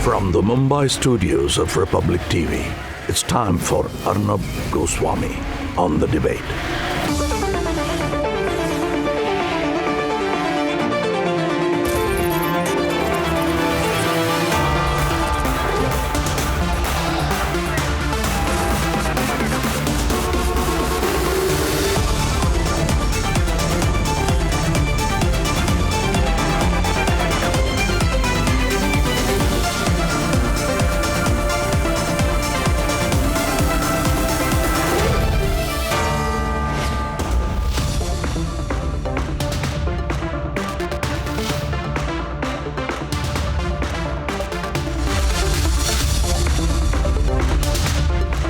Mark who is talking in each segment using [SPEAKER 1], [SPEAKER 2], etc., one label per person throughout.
[SPEAKER 1] From the Mumbai studios of Republic TV, it's time for Arnab Goswami on The Debate.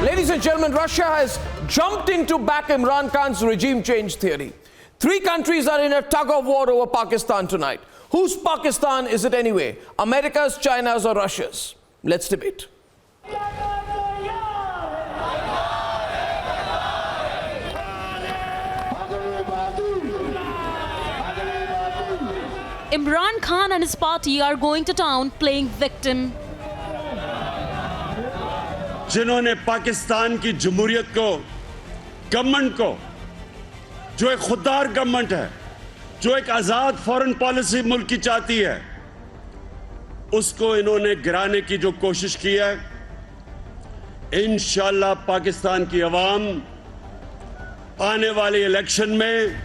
[SPEAKER 2] Ladies and gentlemen, Russia has jumped in to back Imran Khan's regime change theory. Three countries are in a tug-of-war over Pakistan tonight. Whose Pakistan is it anyway? America's, China's or Russia's? Let's debate.
[SPEAKER 3] Imran Khan and his party are going to town playing victim.
[SPEAKER 4] जिन्होंने पाकिस्तान की जमहूरियत को, government को, जो एक खुददार government है, जो एक आजाद फॉरेन पॉलिसी मुल्क की चाहती है, उसको इन्होंने गिराने की जो कोशिश की है, इंशाअल्लाह पाकिस्तान की अवाम आने वाले इलेक्शन में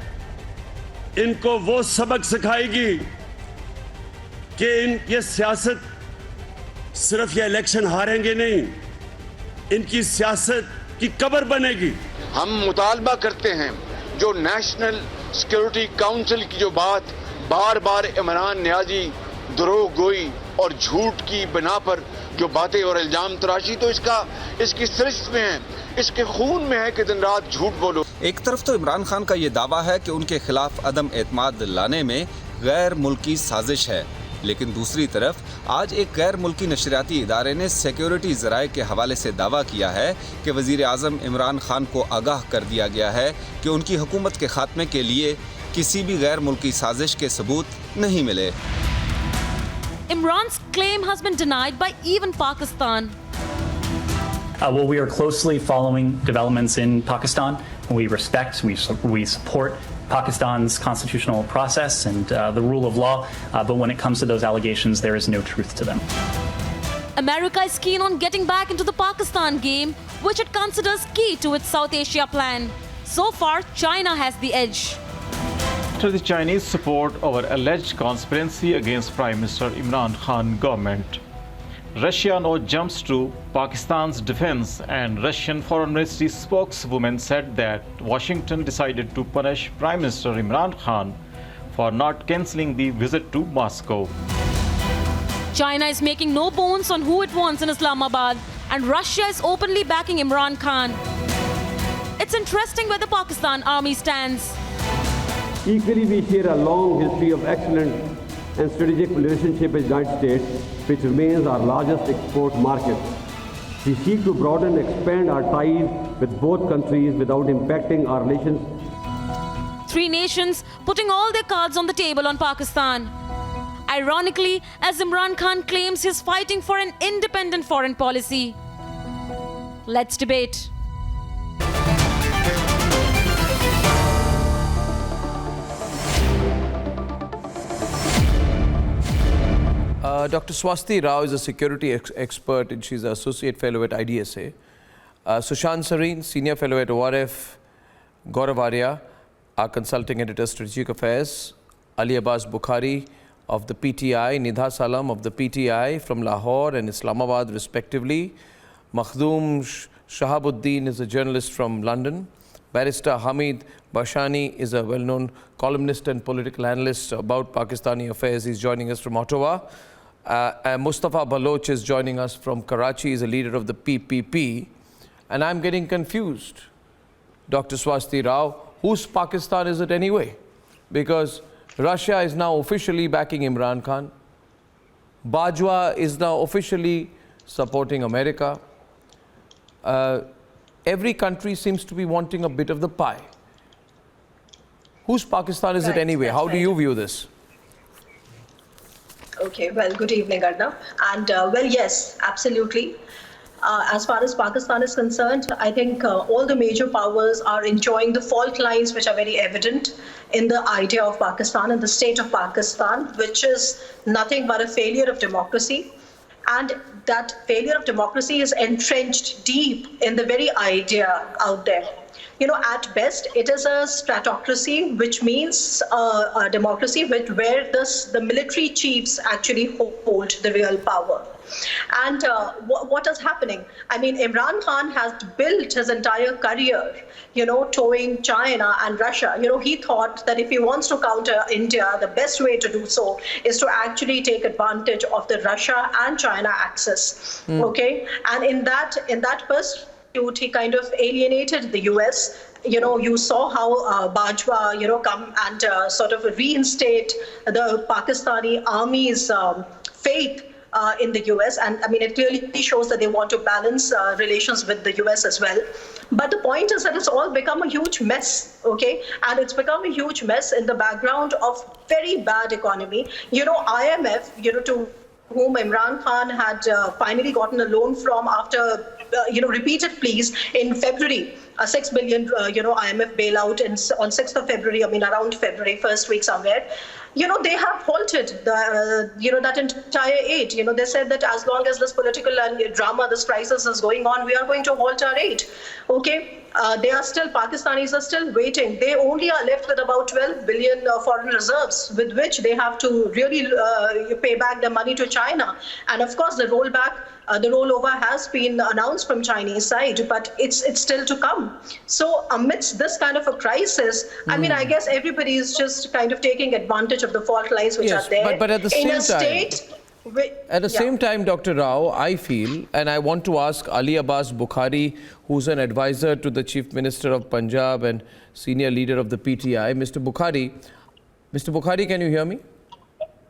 [SPEAKER 4] इनको वो सबक सिखाएगी कि ये सियासत सिर्फ ये इलेक्शन हारेंगे नहीं, इनकी सियासत की कब्र बनेगी।
[SPEAKER 5] हम मुतालबा करते हैं जो नेशनल सिक्योरिटी काउंसिल की जो बात बार बार इमरान न्याजी द्रोह गोई और झूठ की बिना पर जो बातें और इल्जाम तराशी, तो इसकी सरिश्त में है, इसके खून में है कि दिन रात झूठ बोलो।
[SPEAKER 6] एक तरफ तो इमरान खान का ये दावा है कि उनके खिलाफ अदम एतमाद लाने में गैर मुल्की साजिश है, लेकिन दूसरी तरफ आज एक गैर मुल्की नशरियाती इदारे ने सिक्योरिटी ज़राए के हवाले से दावा किया है कि वज़ीर आज़म इमरान खान को आगाह कर दिया गया है कि उनकी हुकूमत के खात्मे के लिए किसी भी गैर मुल्की साजिश के सबूत नहीं मिले।
[SPEAKER 3] Imran's claim has been denied by even Pakistan.
[SPEAKER 7] Well, we are closely following developments in Pakistan. We respect, we support Pakistan's constitutional process and the rule of law, but when it comes to those allegations, there is no truth to them.
[SPEAKER 3] America is keen on getting back into the Pakistan game, which it considers key to its South Asia plan. So far, China has the edge.
[SPEAKER 8] After the Chinese support over alleged conspiracy against Prime Minister Imran Khan government, Russia now jumps to Pakistan's defense, and Russian Foreign Ministry spokeswoman said that Washington decided to punish Prime Minister Imran Khan for not cancelling the visit to Moscow.
[SPEAKER 3] China is making no bones on who it wants in Islamabad, and Russia is openly backing Imran Khan. It's interesting where the Pakistan army stands.
[SPEAKER 9] Equally, we share a long history of excellent and strategic relationship with the United States, which remains our largest export market. We seek to broaden and expand our ties with both countries without impacting our relations.
[SPEAKER 3] Three nations putting all their cards on the table on Pakistan. Ironically, as Imran Khan claims he's fighting for an independent foreign policy. Let's debate.
[SPEAKER 2] Dr. Swasti Rao is a security expert and she's an associate fellow at IDSA. Sushant Sareen, senior fellow at ORF. Gaurav Arya, our consulting editor, strategic affairs. Ali Babas Bukhari of the PTI, Nidha Salam of the PTI from Lahore and Islamabad respectively. Makhdoom Shahabuddin is a journalist from London. Barrister Hamid Bashani is a well-known columnist and political analyst about Pakistani affairs. He's joining us from Ottawa. Mustafa Baloch is joining us from Karachi. He's a leader of the PPP. And I'm getting confused. Dr. Swasti Rao, whose Pakistan is it anyway? Because Russia is now officially backing Imran Khan. Bajwa is now officially supporting America. Every country seems to be wanting a bit of the pie. Whose Pakistan is it anyway? How do you view this?
[SPEAKER 10] Okay, well, good evening, Arnab. And well, yes, absolutely. As far as Pakistan is concerned, I think all the major powers are enjoying the fault lines which are very evident in the idea of Pakistan and the state of Pakistan, which is nothing but a failure of democracy. And that failure of democracy is entrenched deep in the very idea out there. At best, it is a stratocracy, which means a democracy where the military chiefs actually hold the real power. And what is happening? I mean, Imran Khan has built his entire career, towing China and Russia. He thought that if he wants to counter India, the best way to do so is to actually take advantage of the Russia and China axis. Okay, and in that pursuit, he kind of alienated the US. You saw how Bajwa, come and sort of reinstate the Pakistani army's faith in the US. And I mean, it clearly shows that they want to balance relations with the US as well. But the point is that it's all become a huge mess, okay? And it's become a huge mess in the background of very bad economy. IMF, to whom Imran Khan had finally gotten a loan from after repeated pleas in February, a $6 billion IMF bailout on 6th of February, around February, first week somewhere. They have halted that entire aid. They said that as long as this political and drama, this crisis is going on, we are going to halt our aid. Okay, Pakistanis are still waiting. They only are left with about 12 billion foreign reserves, with which they have to really pay back the money to China. And of course, the rollover has been announced from Chinese side, but it's still to come. So amidst this kind of a crisis, I mean, I guess everybody is just kind of taking advantage of the fault lines which are there.
[SPEAKER 2] But at the same time, Dr. Rao, I feel, and I want to ask Ali Abbas Bukhari, who's an advisor to the Chief Minister of Punjab and senior leader of the PTI, Mr. Bukhari, can you hear me?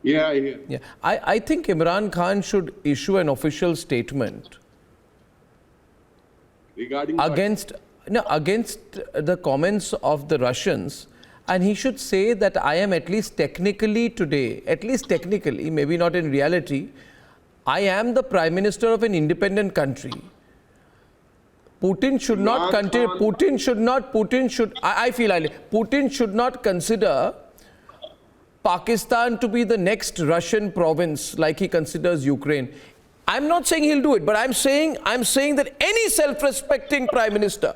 [SPEAKER 11] Yeah, I hear.
[SPEAKER 2] Yeah, I think Imran Khan should issue an official statement
[SPEAKER 11] regarding
[SPEAKER 2] against the comments of the Russians, and he should say that I am at least technically, maybe not in reality, I am the Prime Minister of an independent country. Putin should not continue. Putin should not consider Pakistan to be the next Russian province like he considers Ukraine. I'm not saying he'll do it, but I'm saying that any self-respecting prime minister,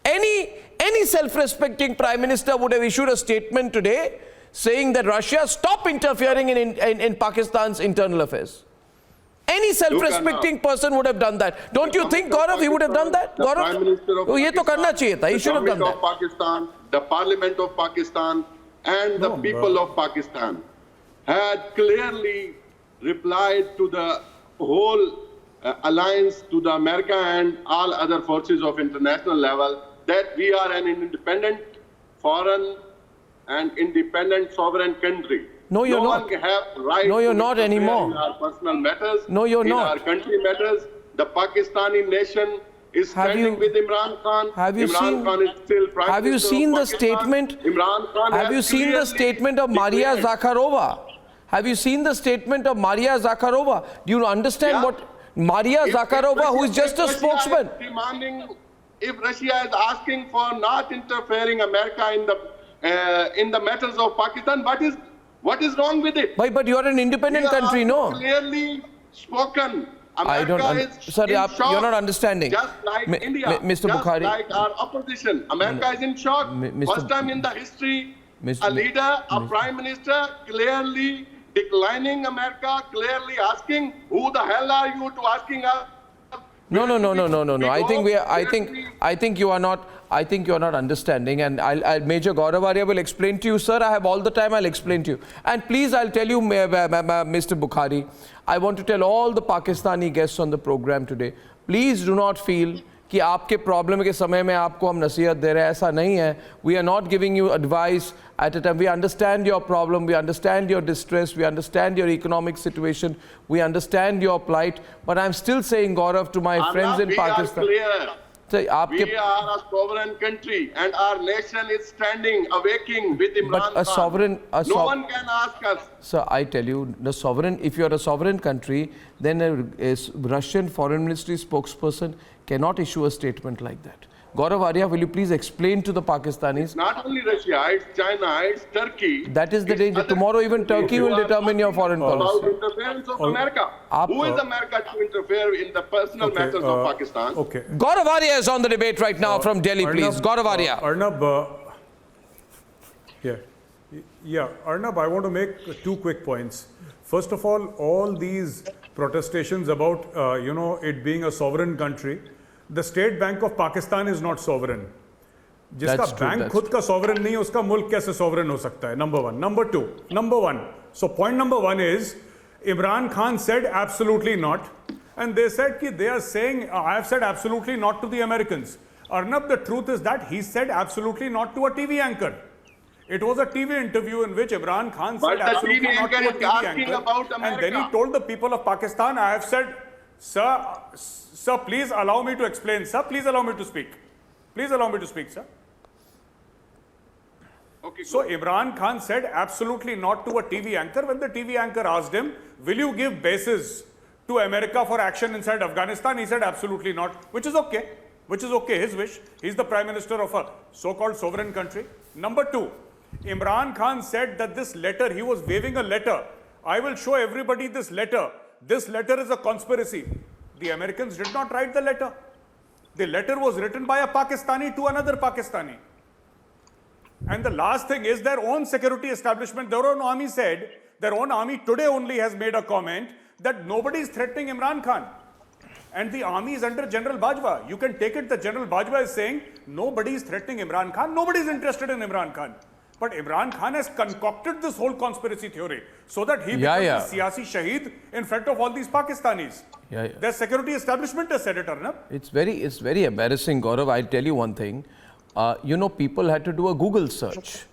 [SPEAKER 2] any self-respecting prime minister would have issued a statement today saying that Russia stop interfering in Pakistan's internal affairs. Any self-respecting person would have done that. Don't you think, Gaurav, he would have done that? Gaurav, ye to karna chahiye tha. He should have done that.
[SPEAKER 11] Pakistan, the Parliament of Pakistan, and the people of Pakistan had clearly replied to the whole alliance, to the America and all other forces of international level, that we are an independent, foreign and independent sovereign country.
[SPEAKER 2] No, you're not.
[SPEAKER 11] No,
[SPEAKER 2] you're not anymore.
[SPEAKER 11] In our personal matters.
[SPEAKER 2] No, you're not.
[SPEAKER 11] In our country matters. The Pakistani nation is standing with Imran Khan. Imran Khan is still Prime Minister.
[SPEAKER 2] Have you seen the statement?
[SPEAKER 11] Imran Khan
[SPEAKER 2] have you seen the statement of Maria Zakharova? Have you seen the statement of Maria Zakharova? Do you understand what Maria Zakharova, who is just a spokesman?
[SPEAKER 11] If Russia is asking for not interfering America in the matters of Pakistan, what is wrong with it?
[SPEAKER 2] But you are an independent country, no?
[SPEAKER 11] Clearly spoken.
[SPEAKER 2] Sorry, you're not understanding.
[SPEAKER 11] Just like India,
[SPEAKER 2] Mr. Bukhari.
[SPEAKER 11] Like our opposition. America is in shock. First time in the history, a leader, a prime minister, clearly declining America, clearly asking, who the hell are you to asking us?
[SPEAKER 2] No. I think you are not understanding, and Major Gaurav will explain to you, sir. I have all the time. I'll explain to you. And please, I'll tell you, Mr. Bukhari, I want to tell all the Pakistani guests on the program today, please do not feel कि आपके problem के समय में आपको हम नसीहत दे रहे हैं, ऐसा नहीं है. We are not giving you advice at a time. We understand your problem, we understand your distress, we understand your economic situation, we understand your plight. But I'm still saying, Gaurav, to my friends in Pakistan. So, आपके
[SPEAKER 11] We are a sovereign country and our nation is standing, awaking with Imran
[SPEAKER 2] but a
[SPEAKER 11] Khan.
[SPEAKER 2] sovereign,
[SPEAKER 11] No one can ask us.
[SPEAKER 2] So I tell you, the sovereign. If you are a sovereign country, then a Russian foreign ministry spokesperson cannot issue a statement like that. Gaurav Arya, will you please explain to the Pakistanis?
[SPEAKER 11] Not only Russia, it's China, it's Turkey.
[SPEAKER 2] That is the
[SPEAKER 11] it's
[SPEAKER 2] danger.
[SPEAKER 11] other
[SPEAKER 2] Tomorrow even
[SPEAKER 11] countries
[SPEAKER 2] Turkey
[SPEAKER 11] who
[SPEAKER 2] will
[SPEAKER 11] are
[SPEAKER 2] determine your foreign
[SPEAKER 11] talking
[SPEAKER 2] policy.
[SPEAKER 11] About interference of America. Who is America to interfere in the personal matters of Pakistan?
[SPEAKER 12] Okay.
[SPEAKER 2] Gaurav Arya is on the debate right now from Delhi, please. Gaurav Arya.
[SPEAKER 12] Arnab, Arnab, I want to make two quick points. First of all these protestations about, it being a sovereign country, the State Bank of Pakistan is not sovereign. जिसका bank खुद का sovereign नहीं है, उसका मुल्क कैसे sovereign हो सकता है? Number one. Number one. So point number one is, Imran Khan said absolutely not. And they said that they are saying, I have said absolutely not to the Americans. Arnab, the truth is that he said absolutely not to a TV anchor. It was a TV interview in which Imran Khan said absolutely not to a TV anchor. And then he told the people of Pakistan, I have said, sir, please allow me to explain. Sir, please allow me to speak. Please allow me to speak, sir.
[SPEAKER 11] Okay,
[SPEAKER 12] so Imran Khan said absolutely not to a TV anchor when the TV anchor asked him, will you give bases to America for action inside Afghanistan? He said absolutely not, which is okay. His wish. He's the prime minister of a so-called sovereign country. Number two, Imran Khan said that this letter, he was waving a letter. I will show everybody this letter. This letter is a conspiracy. The Americans did not write the letter. The letter was written by a Pakistani to another Pakistani. And the last thing is their own security establishment, their own army said, their own army today only has made a comment that nobody is threatening Imran Khan. And the army is under General Bajwa. You can take it that General Bajwa is saying nobody is threatening Imran Khan, nobody is interested in Imran Khan. But Imran Khan has concocted this whole conspiracy theory so that he becomes the Siyasi Shaheed in front of all these Pakistanis. Their security establishment has said it, Arnab.
[SPEAKER 2] It's very embarrassing, Gaurav. I'll tell you one thing. People had to do a Google search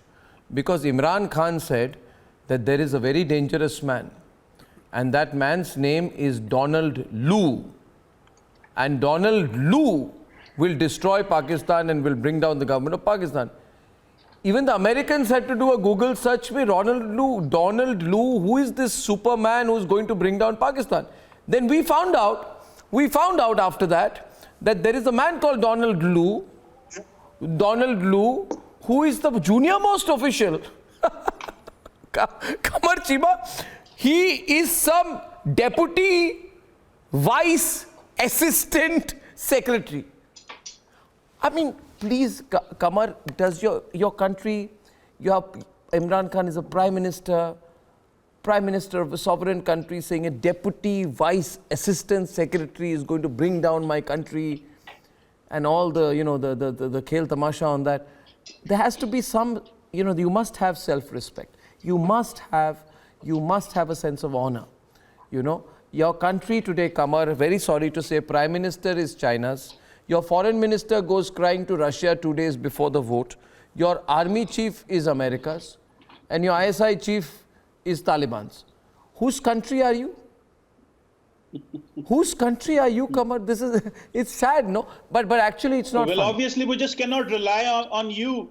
[SPEAKER 2] because Imran Khan said that there is a very dangerous man and that man's name is Donald Lu. And Donald Lu will destroy Pakistan and will bring down the government of Pakistan. Even the Americans had to do a Google search with Donald Lu, who is this Superman who is going to bring down Pakistan? Then we found out after that there is a man called Donald Lu, who is the junior most official. Kamar Chiba, he is some deputy vice assistant secretary. I mean, please, Kamar, does your country, Imran Khan is a prime minister of a sovereign country saying a deputy vice assistant secretary is going to bring down my country and all the khel tamasha on that. There has to be some, you must have self-respect. You must have a sense of honor. Your country today, Kamar, very sorry to say, prime minister is China's. Your foreign minister goes crying to Russia 2 days before the vote. Your army chief is America's. And your ISI chief is Taliban's. Whose country are you? Whose country are you, Kamar? It's sad, no? But actually it's not
[SPEAKER 13] Well,
[SPEAKER 2] fun.
[SPEAKER 13] Obviously we just cannot rely on you.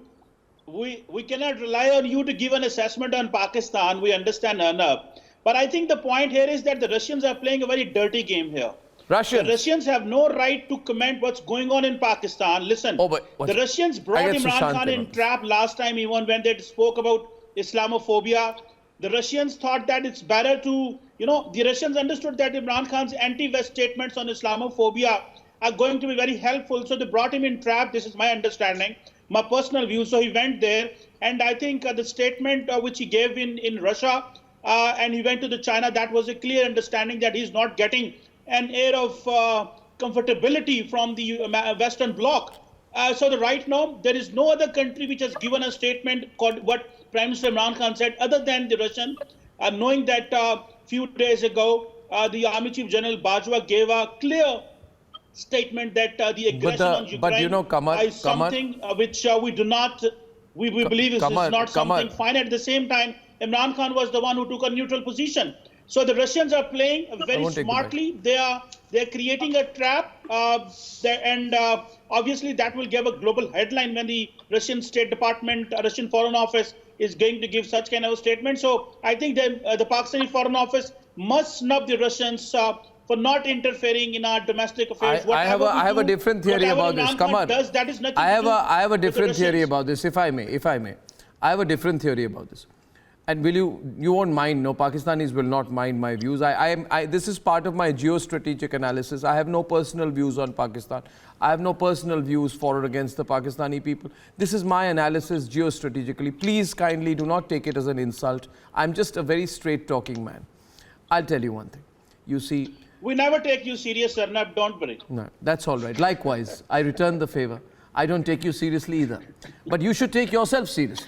[SPEAKER 13] We cannot rely on you to give an assessment on Pakistan. We understand, Arnab. But I think the point here is that the Russians are playing a very dirty game here. The Russians have no right to comment what's going on in Pakistan. Listen, the Russians brought Imran Khan in trap last time, even when they spoke about Islamophobia. The Russians thought that it's better to, the Russians understood that Imran Khan's anti-West statements on Islamophobia are going to be very helpful. So they brought him in trap. This is my understanding, my personal view. So he went there. And I think the statement which he gave in Russia and he went to the China, that was a clear understanding that he's not getting an air of comfortability from the Western Bloc. So right now, there is no other country which has given a statement called what Prime Minister Imran Khan said, other than the Russian, knowing that a few days ago, the Army Chief General Bajwa gave a clear statement that the aggression on Ukraine is something which we believe is not something fine. At the same time, Imran Khan was the one who took a neutral position. So the Russians are playing very smartly. They're creating a trap, and obviously that will give a global headline when the Russian State Department, Russian Foreign Office is going to give such kind of a statement. So I think the Pakistani Foreign Office must snub the Russians for not interfering in our domestic affairs.
[SPEAKER 2] I have a different theory about this. Come on.
[SPEAKER 13] That is nothing
[SPEAKER 2] I have a different theory about this, if I may. I have a different theory about this. And you won't mind, no, Pakistanis will not mind my views. This is part of my geostrategic analysis. I have no personal views on Pakistan. I have no personal views for or against the Pakistani people. This is my analysis geostrategically. Please kindly do not take it as an insult. I'm just a very straight talking man. I'll tell you one thing. You see,
[SPEAKER 13] we never take you serious, Arnab, don't worry.
[SPEAKER 2] No, that's all right. Likewise, I return the favor. I don't take you seriously either. But you should take yourself seriously.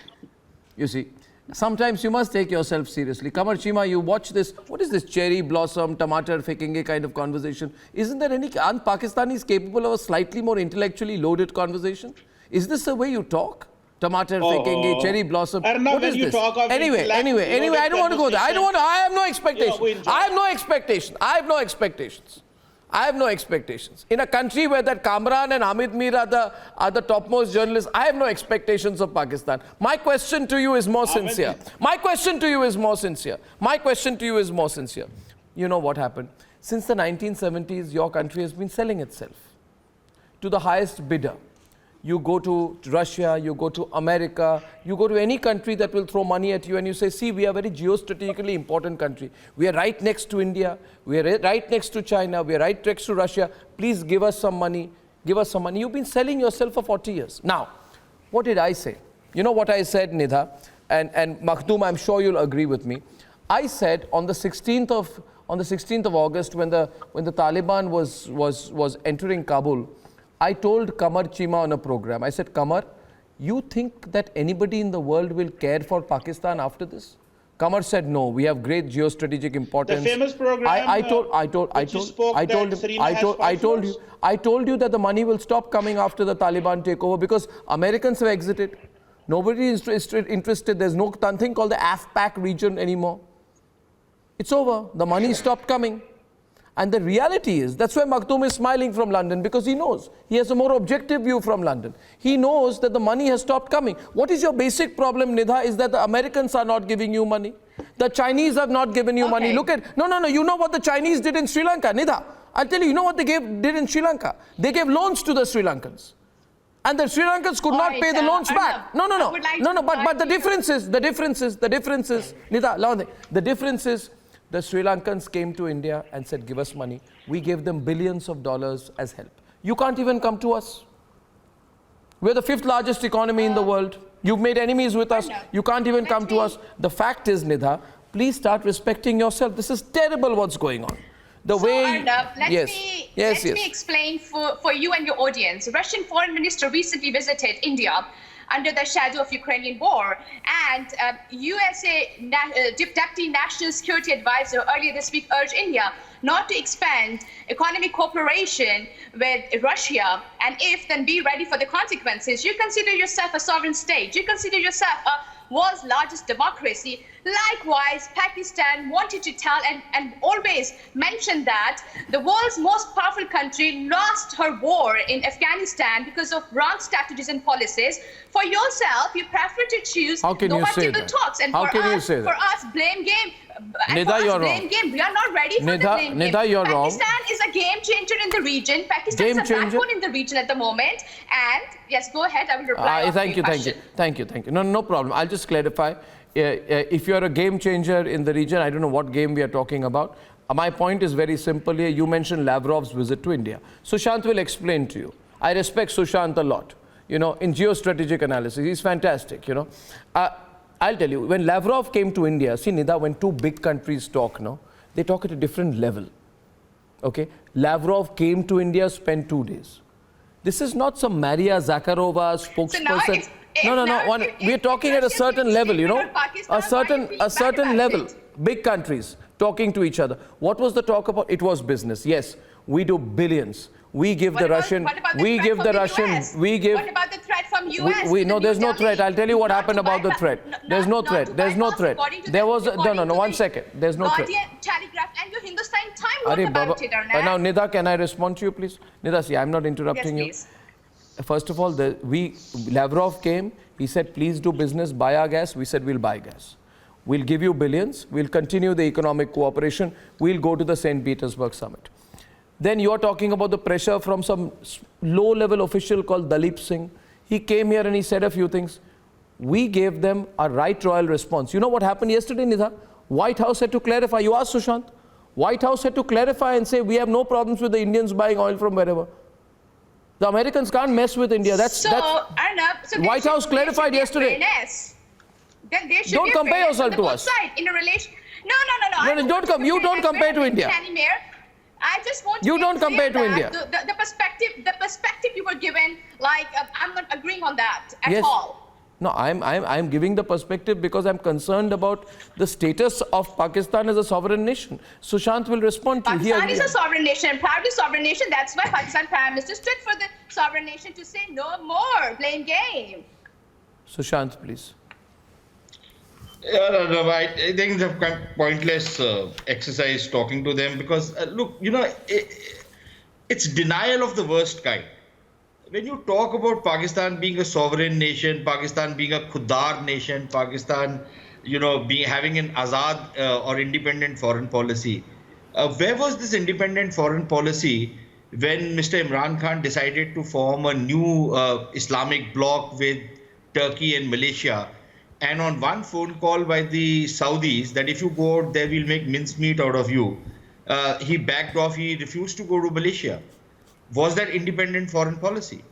[SPEAKER 2] You see, sometimes you must take yourself seriously. Kamar Chima, you watch this, what is this cherry blossom, tomato fekenge kind of conversation? Aren't Pakistanis capable of a slightly more intellectually loaded conversation? Is this the way you talk? Tomato fekenge, cherry blossom. What is this? Anyway, I don't want to go there. I have no expectations. I have no expectations. In a country where that Kamran and Hamid Mir are the topmost journalists, I have no expectations of Pakistan. My question to you is more sincere. You know what happened? Since the 1970s, your country has been selling itself to the highest bidder. You go to Russia, you go to America, you go to any country that will throw money at you and you say, see, we are a very geostrategically important country. We are right next to India, we are right next to China, we are right next to Russia. Please give us some money, You've been selling yourself for 40 years. Now, what did I say? You know what I said, Nidha? And Makhdoom, I'm sure you'll agree with me. I said on the 16th of August, when the Taliban was entering Kabul, I told Kamar Chima on a program, I said, Kamar, you think that anybody in the world will care for Pakistan after this? Kamar said, no, we have great geostrategic importance.
[SPEAKER 13] The famous program
[SPEAKER 2] I told you that the money will stop coming after the Taliban takeover because Americans have exited. Nobody is interested. There's nothing called the AFPAC region anymore. It's over. The money stopped coming. And the reality is, that's why Makhdoom is smiling from London, because he knows. He has a more objective view from London. He knows that the money has stopped coming. What is your basic problem, Nidha, is that the Americans are not giving you money. The Chinese have not given you money. Look at, no, you know what the Chinese did in Sri Lanka, Nidha. I'll tell you, you know what they did in Sri Lanka? They gave loans to the Sri Lankans. And the Sri Lankans could not pay the loans back. No, but the difference is, Nidha, the difference is, the Sri Lankans came to India and said, give us money. We gave them billions of dollars as help. You can't even come to us. We're the 5th largest economy in the world. You've made enemies with us. You can't even come to us. The fact is, Nidha, please start respecting yourself. This is terrible what's going on.
[SPEAKER 14] Arnab, let me explain for you and your audience. Russian foreign minister recently visited India under the shadow of Ukrainian war, and USA Deputy National Security Advisor earlier this week urged India not to expand economic cooperation with Russia, and if, then be ready for the consequences. You consider yourself a sovereign state. You consider yourself a world's largest democracy. Likewise, Pakistan wanted to tell and always mention that the world's most powerful country lost her war in Afghanistan because of wrong strategies and policies. For yourself, you prefer to choose no-one-table talks. And for us, blame game.
[SPEAKER 2] Nidha, you're wrong.
[SPEAKER 14] We are not ready for the blame game.
[SPEAKER 2] Nidha, you're wrong.
[SPEAKER 14] Pakistan is a game changer in the region. Pakistan is a backbone in the region at the moment. And yes, go ahead. I will reply.
[SPEAKER 2] Thank you. No problem. I'll just clarify. If you're a game changer in the region, I don't know what game we are talking about. My point is very simple here. You mentioned Lavrov's visit to India. Sushant will explain to you. I respect Sushant a lot. You know, in geostrategic analysis, he's fantastic, you know. I'll tell you, when Lavrov came to India, see, Nidha, when two big countries talk, no, they talk at a different level. Okay? Lavrov came to India, spent 2 days. This is not some Maria Zakharova spokesperson. We're talking at a certain level, you know, a certain level. Big countries talking to each other. What was the talk about? It was business. Yes, we do billions. We give the Russian.
[SPEAKER 14] What about the threat from US.
[SPEAKER 2] No, there's no threat. I'll tell you what happened about the threat. There's no threat. There's no threat. There was no. 1 second. There's no threat.
[SPEAKER 14] Guardian, Telegraph, and your Hindustan Time wrote about it, Arnab.
[SPEAKER 2] Now, Nida, can I respond to you, please? Nida, see, I'm not interrupting you. First of all, Lavrov came. He said, please do business, buy our gas. We said, we'll buy gas. We'll give you billions. We'll continue the economic cooperation. We'll go to the St. Petersburg summit. Then you're talking about the pressure from some low-level official called Dalip Singh. He came here and he said a few things. We gave them a right royal response. You know what happened yesterday, Nidha? White House had to clarify. You asked Sushant. White House had to clarify and say, we have no problems with the Indians buying oil from wherever. The Americans can't mess with India.
[SPEAKER 14] Arnab,
[SPEAKER 2] White House clarified yesterday.
[SPEAKER 14] Then there should
[SPEAKER 2] don't
[SPEAKER 14] be
[SPEAKER 2] compare yourself to us.
[SPEAKER 14] In a relation. No.
[SPEAKER 2] You don't compare to India.
[SPEAKER 14] I just want to
[SPEAKER 2] you don't compare to India.
[SPEAKER 14] The perspective you were given, like I'm not agreeing on that at all.
[SPEAKER 2] No, I'm giving the perspective because I'm concerned about the status of Pakistan as a sovereign nation. Sushant will respond to you.
[SPEAKER 14] Pakistan is a sovereign nation, proudly sovereign nation. That's why Pakistan Prime Minister stood for the sovereign nation to say no more blame game.
[SPEAKER 2] Sushant, please.
[SPEAKER 15] I think it's a pointless exercise talking to them because, look, it's denial of the worst kind. When you talk about Pakistan being a sovereign nation, Pakistan being a khudar nation, Pakistan, having an azad or independent foreign policy, where was this independent foreign policy when Mr. Imran Khan decided to form a new Islamic bloc with Turkey and Malaysia? And on one phone call by the Saudis that if you go out there, we'll make mincemeat out of you, he backed off. He refused to go to Malaysia. Was that independent foreign policy?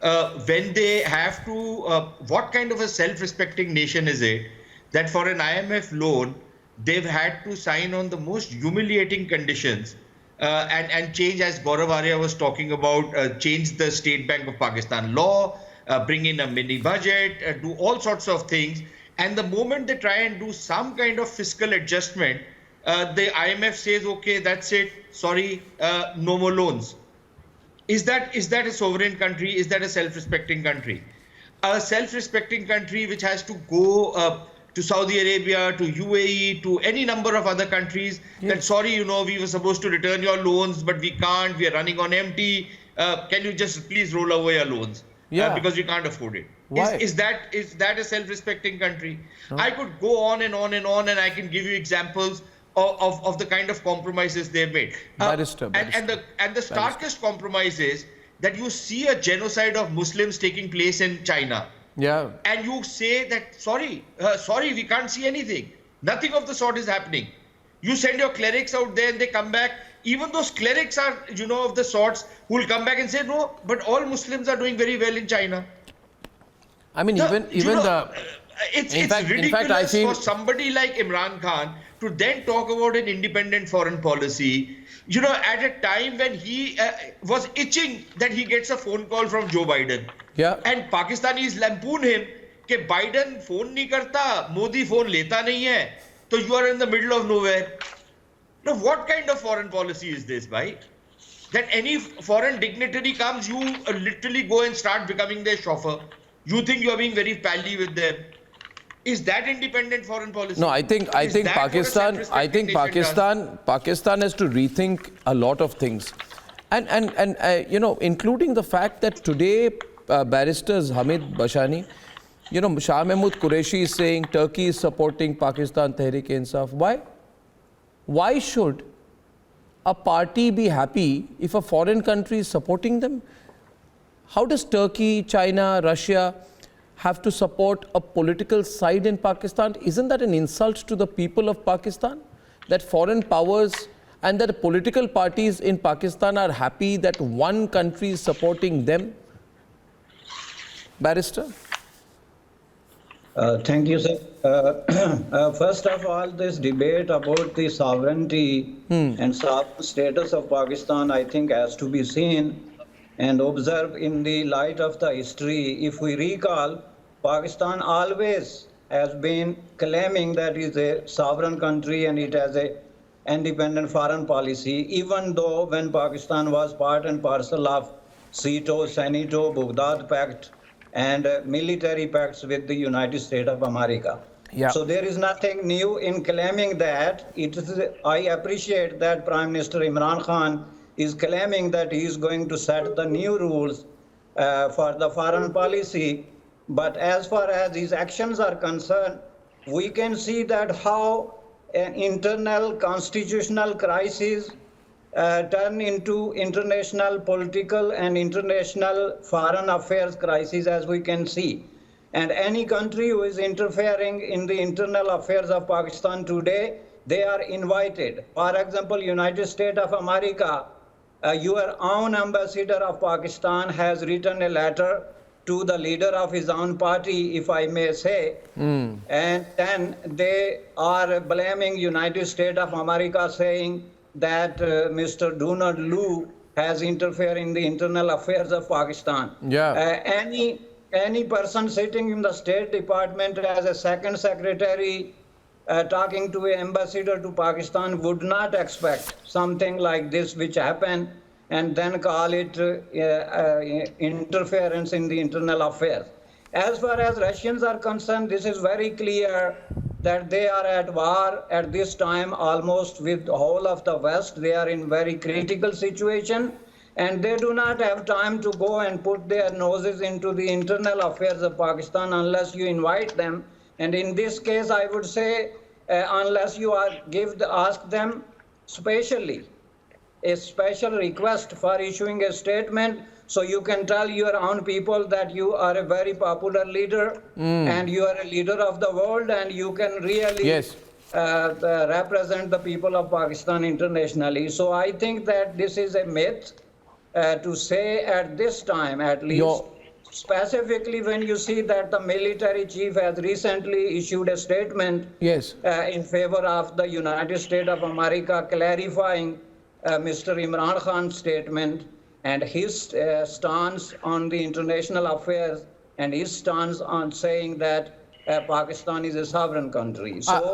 [SPEAKER 15] When they have to, what kind of a self-respecting nation is it that for an IMF loan, they've had to sign on the most humiliating conditions and change, as Gaurav Arya was talking about, change the State Bank of Pakistan law, bring in a mini budget, do all sorts of things. And the moment they try and do some kind of fiscal adjustment, the IMF says, okay, that's it. Sorry, no more loans. Is that a sovereign country? Is that a self-respecting country? A self-respecting country which has to go to Saudi Arabia, to UAE, to any number of other countries that, sorry, we were supposed to return your loans, but we can't. We are running on empty. Can you just please roll over your loans? Because we can't afford it.
[SPEAKER 2] Why?
[SPEAKER 15] Is that a self-respecting country? No. I could go on and on and on, and I can give you examples of the kind of compromises they've made. And the starkest compromise is that you see a genocide of Muslims taking place in China.
[SPEAKER 2] Yeah.
[SPEAKER 15] And you say that, sorry, we can't see anything. Nothing of the sort is happening. You send your clerics out there and they come back. Even those clerics are, of the sorts who will come back and say, no, but all Muslims are doing very well in China.
[SPEAKER 2] I mean,
[SPEAKER 15] it's ridiculous for somebody like Imran Khan to then talk about an independent foreign policy, at a time when he was itching that he gets a phone call from Joe Biden.
[SPEAKER 2] Yeah.
[SPEAKER 15] And Pakistanis lampoon him that Biden phone nahi karta, Modi phone leta nahi hai, so you are in the middle of nowhere. Now, what kind of foreign policy is this, bhai? That any foreign dignitary comes, you literally go and start becoming their chauffeur. You think you are being very pally with them. Is that independent foreign policy?
[SPEAKER 2] No, I think Pakistan has to rethink a lot of things, and including the fact that today barristers Hamid Bashani, Shah Mahmood Qureshi is saying Turkey is supporting Pakistan Tehreek-e-Insaf. Why? Why should a party be happy if a foreign country is supporting them? How does Turkey, China, Russia have to support a political side in Pakistan? Isn't that an insult to the people of Pakistan? That foreign powers and that political parties in Pakistan are happy that one country is supporting them? Barrister?
[SPEAKER 16] Thank you, sir. First of all, this debate about the sovereignty and sovereign status of Pakistan, I think, has to be seen and observed in the light of the history. If we recall, Pakistan always has been claiming that it is a sovereign country and it has an independent foreign policy, even though when Pakistan was part and parcel of SEATO, Senato, Baghdad Pact, and military pacts with the United States of America.
[SPEAKER 2] Yeah.
[SPEAKER 16] So there is nothing new in claiming that. I appreciate that Prime Minister Imran Khan is claiming that he is going to set the new rules for the foreign policy. But as far as his actions are concerned, we can see that how an internal constitutional crisis turn into international political and international foreign affairs crisis, as we can see. And any country who is interfering in the internal affairs of Pakistan today, they are invited. For example, United States of America, your own ambassador of Pakistan has written a letter to the leader of his own party, if I may say, and then they are blaming United States of America, saying that Mr. Donald Lu has interfered in the internal affairs of Pakistan.
[SPEAKER 2] Yeah.
[SPEAKER 16] Any person sitting in the State Department as a second secretary talking to an ambassador to Pakistan would not expect something like this which happened and then call it interference in the internal affairs. As far as Russians are concerned, this is very clear that they are at war at this time almost with the whole of the West. They are in very critical situation, and they do not have time to go and put their noses into the internal affairs of Pakistan unless you invite them. And in this case, I would say, unless you ask them specially, a special request for issuing a statement, so you can tell your own people that you are a very popular leader and you are a leader of the world and you can really represent the people of Pakistan internationally. So I think that this is a myth to say at this time, at least, specifically when you see that the military chief has recently issued a statement in favor of the United States of America, clarifying Mr. Imran Khan's statement and his stance on the international affairs and his stance on saying that Pakistan is a sovereign country. So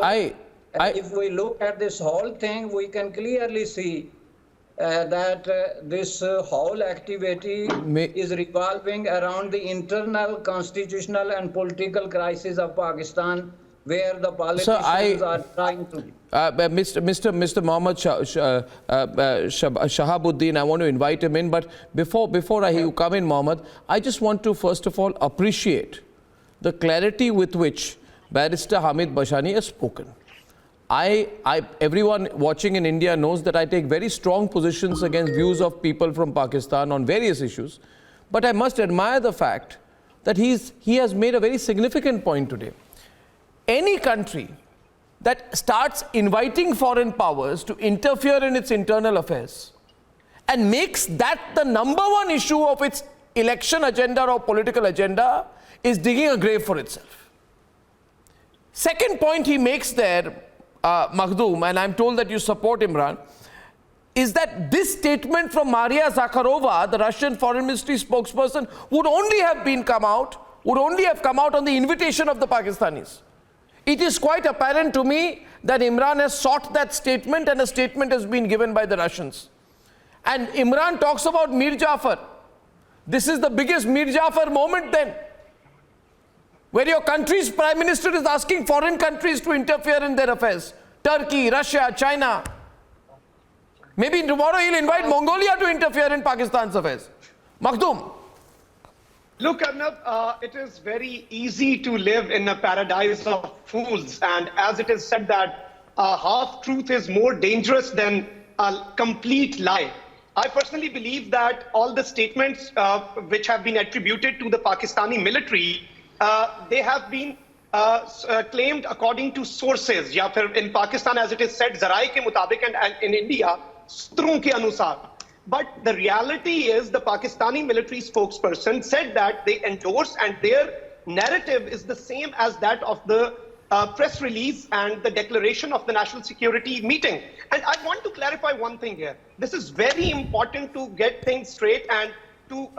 [SPEAKER 16] if we look at this whole thing, we can clearly see that this whole activity is revolving around the internal constitutional and political crisis of Pakistan, where the politicians are trying to...
[SPEAKER 2] Mr. Mohammed Shahabuddin, I want to invite him in, but before you come in, Mohammed, I just want to first of all appreciate the clarity with which Barrister Hamid Bashani has spoken. Everyone watching in India knows that I take very strong positions against views of people from Pakistan on various issues, but I must admire the fact that he has made a very significant point today. Any country that starts inviting foreign powers to interfere in its internal affairs and makes that the #1 issue of its election agenda or political agenda is digging a grave for itself. Second point he makes there, Makhdoom, and I'm told that you support Imran, is that this statement from Maria Zakharova, the Russian Foreign Ministry spokesperson, would only have come out on the invitation of the Pakistanis. It is quite apparent to me that Imran has sought that statement and a statement has been given by the Russians. And Imran talks about Mir Jafar. This is the biggest Mir Jafar moment then, where your country's prime minister is asking foreign countries to interfere in their affairs. Turkey, Russia, China. Maybe tomorrow he'll invite Mongolia to interfere in Pakistan's affairs. Makhdoom.
[SPEAKER 17] Look, Arnab, it is very easy to live in a paradise of fools. And as it is said that a half-truth is more dangerous than a complete lie. I personally believe that all the statements which have been attributed to the Pakistani military, they have been claimed according to sources. Ya phir in Pakistan, as it is said, Zarai ke mutabik, and in India, Sutrun ke anusar. But the reality is the Pakistani military spokesperson said that they endorse and their narrative is the same as that of the press release and the declaration of the national security meeting. And I want to clarify one thing here. This is very important to get things straight and to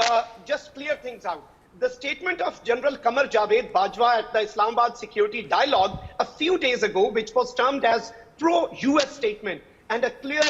[SPEAKER 17] just clear things out. The statement of General Qamar Javed Bajwa at the Islamabad Security Dialogue a few days ago, which was termed as pro-US statement and a clear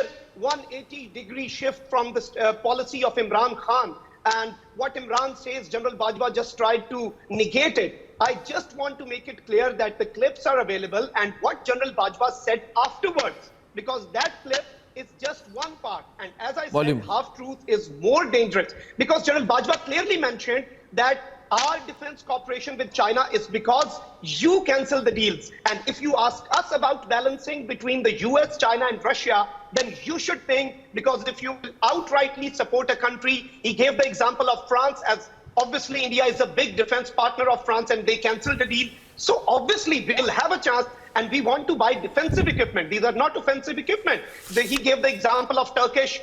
[SPEAKER 17] 180-degree shift from the policy of Imran Khan, and what Imran says, General Bajwa just tried to negate it. I just want to make it clear that the clips are available and what General Bajwa said afterwards, because that clip is just one part. And as I said, half-truth is more dangerous because General Bajwa clearly mentioned that our defense cooperation with China is because you cancel the deals. And if you ask us about balancing between the US, China and Russia, then you should think, because if you outrightly support a country, he gave the example of France, as obviously India is a big defense partner of France and they canceled the deal. So obviously we will have a chance and we want to buy defensive equipment. These are not offensive equipment. He gave the example of Turkish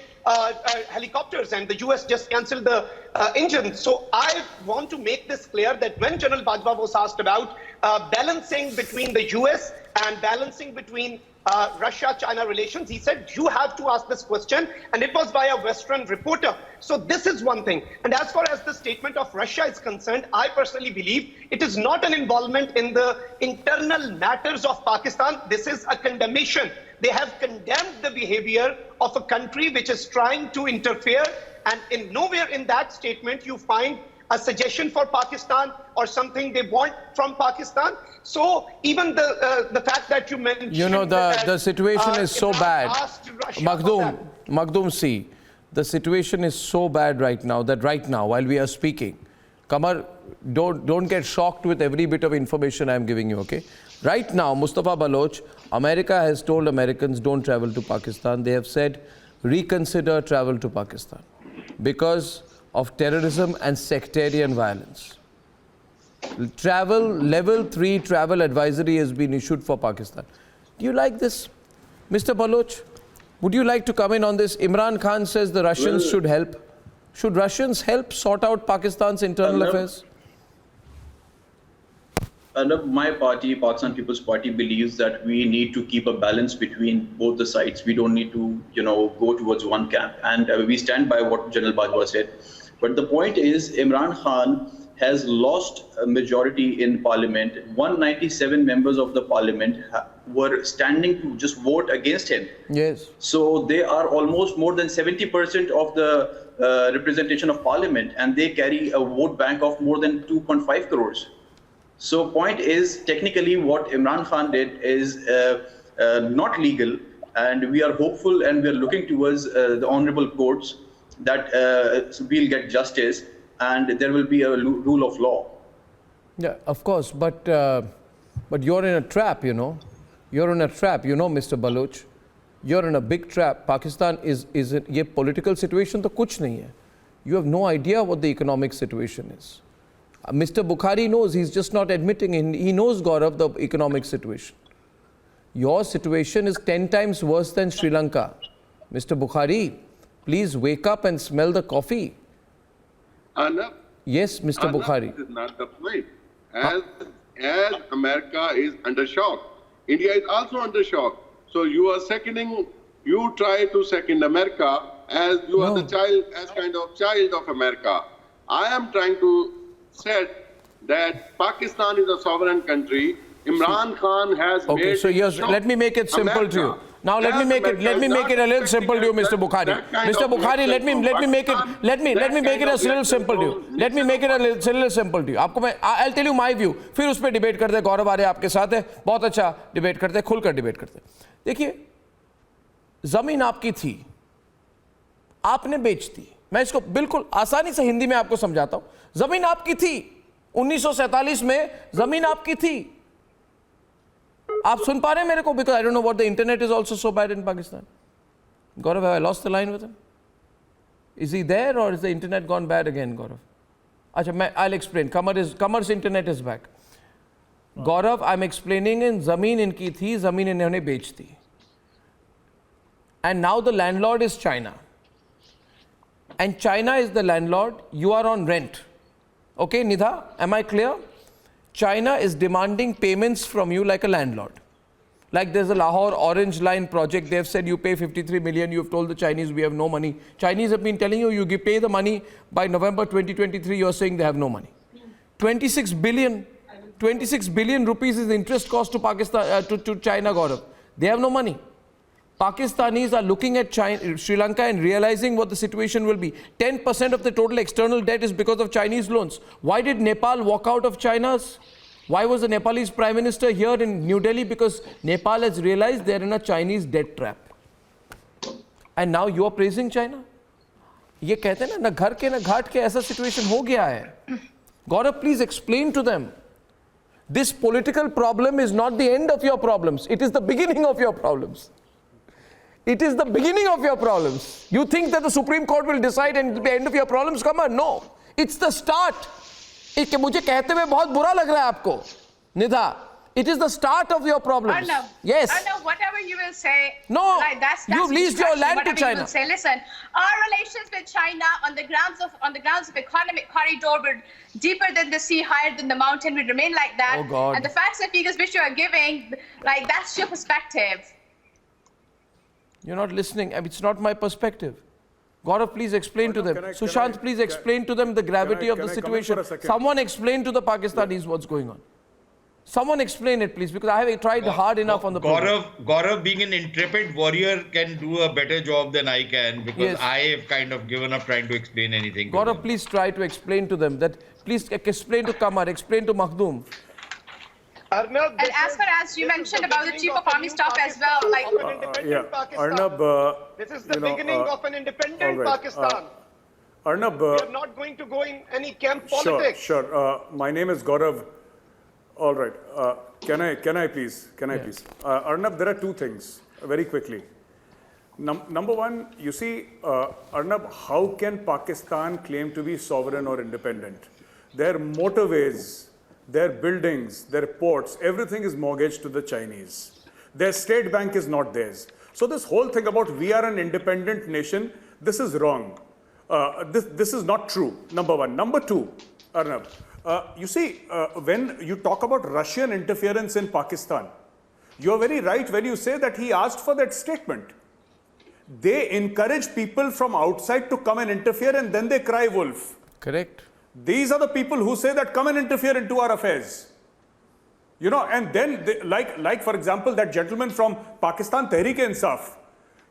[SPEAKER 17] helicopters and the US just cancelled the engine. So I want to make this clear that when General Bajwa was asked about balancing between the US and balancing between Russia-China relations, he said, you have to ask this question, and it was by a Western reporter. So this is one thing. And as far as the statement of Russia is concerned, I personally believe it is not an involvement in the internal matters of Pakistan. This is a condemnation. They have condemned the behavior of a country which is trying to interfere, and in nowhere in that statement you find a suggestion for Pakistan or something they want from Pakistan. So even the fact that you mentioned,
[SPEAKER 2] you know, the situation is so bad. Makhdoom, see, the situation is so bad right now that right now while we are speaking, Kamar, don't get shocked with every bit of information I am giving you, okay? Right now, Mustafa Baloch, America has told Americans don't travel to Pakistan. They have said reconsider travel to Pakistan because of terrorism and sectarian violence. Level 3 travel advisory has been issued for Pakistan. Do you like this? Mr. Baloch, would you like to come in on this? Imran Khan says the Russians should help. Should Russians help sort out Pakistan's internal affairs?
[SPEAKER 18] My party, Pakistan People's Party, believes that we need to keep a balance between both the sides. We don't need to, go towards one camp. And we stand by what General Bajwa said. But the point is, Imran Khan has lost a majority in parliament. 197 members of the parliament were standing to just vote against him.
[SPEAKER 2] Yes.
[SPEAKER 18] So they are almost more than 70% of the representation of parliament, and they carry a vote bank of more than 2.5 crores. So point is, technically what Imran Khan did is not legal, and we are hopeful and we are looking towards the honorable courts that we'll get justice and there will be a rule of law.
[SPEAKER 2] Yeah, of course, but you're in a trap, You're in a trap, Mr. Baloch. You're in a big trap. Pakistan is a political situation, to kuch nahi hai. You have no idea what the economic situation is. Mr. Bukhari knows, he's just not admitting it. He knows, Gaurav, the economic situation. Your situation is 10 times worse than Sri Lanka. Mr. Bukhari, please wake up and smell the coffee.
[SPEAKER 11] Arnab,
[SPEAKER 2] yes, Mr. Bukhari.
[SPEAKER 11] This is not the point. As America is under shock, India is also under shock. So you try to second America as you are the child, as kind of child of America. I am trying to say that Pakistan is a sovereign country. Imran Khan has made.
[SPEAKER 2] Okay, so yes, let me make it simple to you. Now let me make it a little simple to you, Mr. Bukhari. Mr. Bukhari, let me make it a little simple to you. Let me make it a little simple to you. I'll tell you my view. फिर उस पे debate करते हैं. गौरव आर्य आपके साथ है. बहुत अच्छा डिबेट करते हैं. खुलकर डिबेट करते हैं. देखिए, जमीन आपकी थी, आपने बेच दी. मैं इसको बिल्कुल आसानी से हिंदी में आपको समझाता हूं. जमीन आपकी थी. 1947 में जमीन आपकी थी. आप सुन पा रहे हैं मेरे को? Because I don't know what the internet is also so bad in Pakistan. Gaurav, have I lost the line with him? Is he there or is the internet gone bad again, Gaurav? Achha, I'll explain. Kamar's internet is back. Gaurav, I'm explaining in zameen inki thi, zameen inhone bech di. And now the landlord is China. And China is the landlord, you are on rent. Okay, Nidha, am I clear? China is demanding payments from you like a landlord. Like there's a Lahore Orange Line project, they've said you pay 53 million, you've told the Chinese we have no money. Chinese have been telling you pay the money by November 2023, you're saying they have no money. 26 billion rupees is the interest cost to Pakistan, to China, Gaurav. They have no money. Pakistanis are looking at China, Sri Lanka and realizing what the situation will be. 10% of the total external debt is because of Chinese loans. Why did Nepal walk out of China's? Why was the Nepalese Prime Minister here in New Delhi? Because Nepal has realized they're in a Chinese debt trap. And now you are praising China? ये कहते हैं ना घर के ना घाट के ऐसा situation हो गया है. Gaurav, please explain to them. This political problem is not the end of your problems. It is the beginning of your problems. It is the beginning of your problems. You think that the Supreme Court will decide and the end of your problems come on? No. It's the start. मुझे कहते हुए बहुत बुरा लग रहा है आपको, निधा. It is the start of your problems.
[SPEAKER 14] Arnab,
[SPEAKER 2] yes.
[SPEAKER 14] Arnab, whatever you will say.
[SPEAKER 2] No,
[SPEAKER 14] like that's
[SPEAKER 2] you've leased your land to China.
[SPEAKER 14] You will say, listen, our relations with China on the grounds of economic corridor were deeper than the sea, higher than the mountain. We remain like that.
[SPEAKER 2] Oh God.
[SPEAKER 14] And the facts and figures which you are giving, like that's your perspective.
[SPEAKER 2] You're not listening. It's not my perspective. Gaurav, please explain to them. Sushant, please explain to them the gravity of the situation. Someone explain to the Pakistanis what's going on. Someone explain it, please, because I have tried hard enough on the program.
[SPEAKER 15] Gaurav, being an intrepid warrior, can do a better job than I can, because I have kind of given up trying to explain anything.
[SPEAKER 2] Gaurav, please try to explain to them that. Please explain to Kamar, explain to Makhdoom.
[SPEAKER 14] Arnab, and as far as you mentioned about the Chief of Army Staff as well, like
[SPEAKER 12] Arnab,
[SPEAKER 17] this is the beginning of an independent Pakistan.
[SPEAKER 12] Arnab,
[SPEAKER 17] we are not going to go in any camp politics.
[SPEAKER 12] Sure. My name is Gaurav. All right. Can I please? Arnab, there are two things very quickly. Number one, you see, Arnab, how can Pakistan claim to be sovereign or independent? Their motorways, their buildings, their ports, everything is mortgaged to the Chinese. Their state bank is not theirs. So this whole thing about we are an independent nation, this is wrong. This is not true, number one. Number two, Arnab, you see, when you talk about Russian interference in Pakistan, you're very right when you say that he asked for that statement. They encourage people from outside to come and interfere, and then they cry wolf.
[SPEAKER 2] Correct.
[SPEAKER 12] These are the people who say that come and interfere into our affairs. You know, and then they, like for example, that gentleman from Pakistan, Tehreek-e-Insaf,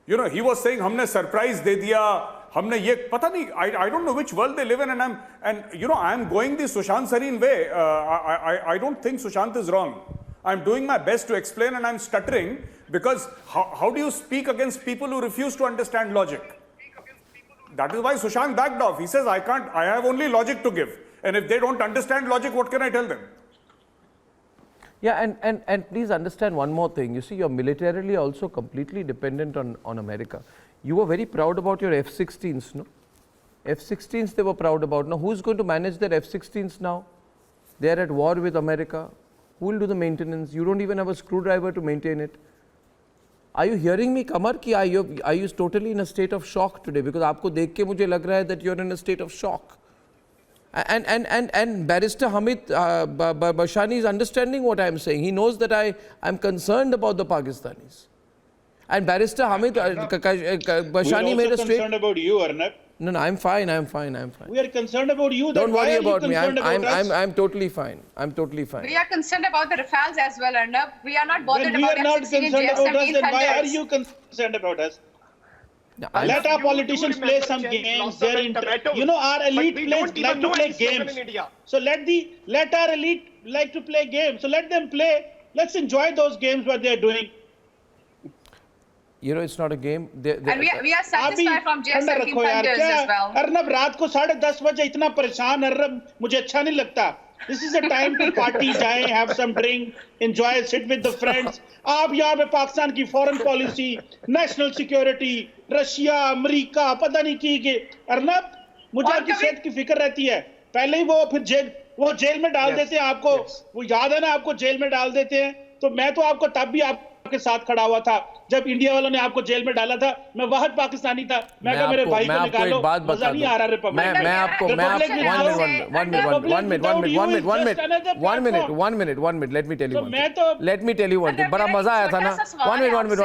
[SPEAKER 12] you know, he was saying, "Humne surprise de diya, humne ye pata nahi." I don't know which world they live in, and you know, I am going the Sushant Sareen way. I don't think Sushant is wrong. I'm doing my best to explain, and I'm stuttering because how do you speak against people who refuse to understand logic? That is why Sushant backed off. He says, I have only logic to give. And if they don't understand logic, what can I tell them?
[SPEAKER 2] Yeah, and please understand one more thing. You see, you're militarily also completely dependent on America. You were very proud about your F-16s, no? F-16s they were proud about. Now, who's going to manage their F-16s now? They're at war with America. Who will do the maintenance? You don't even have a screwdriver to maintain it. Are you hearing me, Kamar? Ki are you totally in a state of shock today? Because aapko dekh ke mujhe lag raha hai that you're in a state of shock. And Barrister Hamid Bashani is understanding what I'm saying. He knows that I'm concerned about the Pakistanis. And Barrister Hamid Bashani made a statement.
[SPEAKER 13] We are also concerned about you, Arnab.
[SPEAKER 2] No, I'm fine.
[SPEAKER 13] We are concerned about you.
[SPEAKER 2] Don't worry about me. I'm totally fine.
[SPEAKER 14] We are concerned about the Rafales as well, Arnab. We are not bothered
[SPEAKER 13] about F-16 and JSM-800s. Then why are you concerned about us? Let our politicians play some games. You know, our elite players like to play games. So let our elite like to play games. So let them play. Let's enjoy those games what they are doing.
[SPEAKER 2] You know, it's not a game.
[SPEAKER 14] And we are satisfied from JSM-800s as well.
[SPEAKER 13] Arnab, रात को 10:30 बजे इतना परेशान Arnab, मुझे अच्छा नहीं लगता. This is a time to party, जाएं, have some drink, enjoy, sit with the friends. आप यहाँ पे पाकिस्तान की foreign policy, national security, Russia, America, पता नहीं की Arnab, मुझे आपकी सेहत की फिक्र रहती है. पहले ही वो जेल में डाल देते हैं आपको. वो याद है ना, आपको जेल में डाल देते हैं. तो मैं तो आपको तब भी आपके साथ खड़ा हुआ था जब इंडिया वालों ने आपको जेल में डाला था. मैं वाहिद पाकिस्तानी था. मैं कहा मेरे भाई को निकालो. मजा नहीं आ रहा Republic.
[SPEAKER 2] one minute. Let me tell you one thing. बड़ा मजा आया था ना. One minute.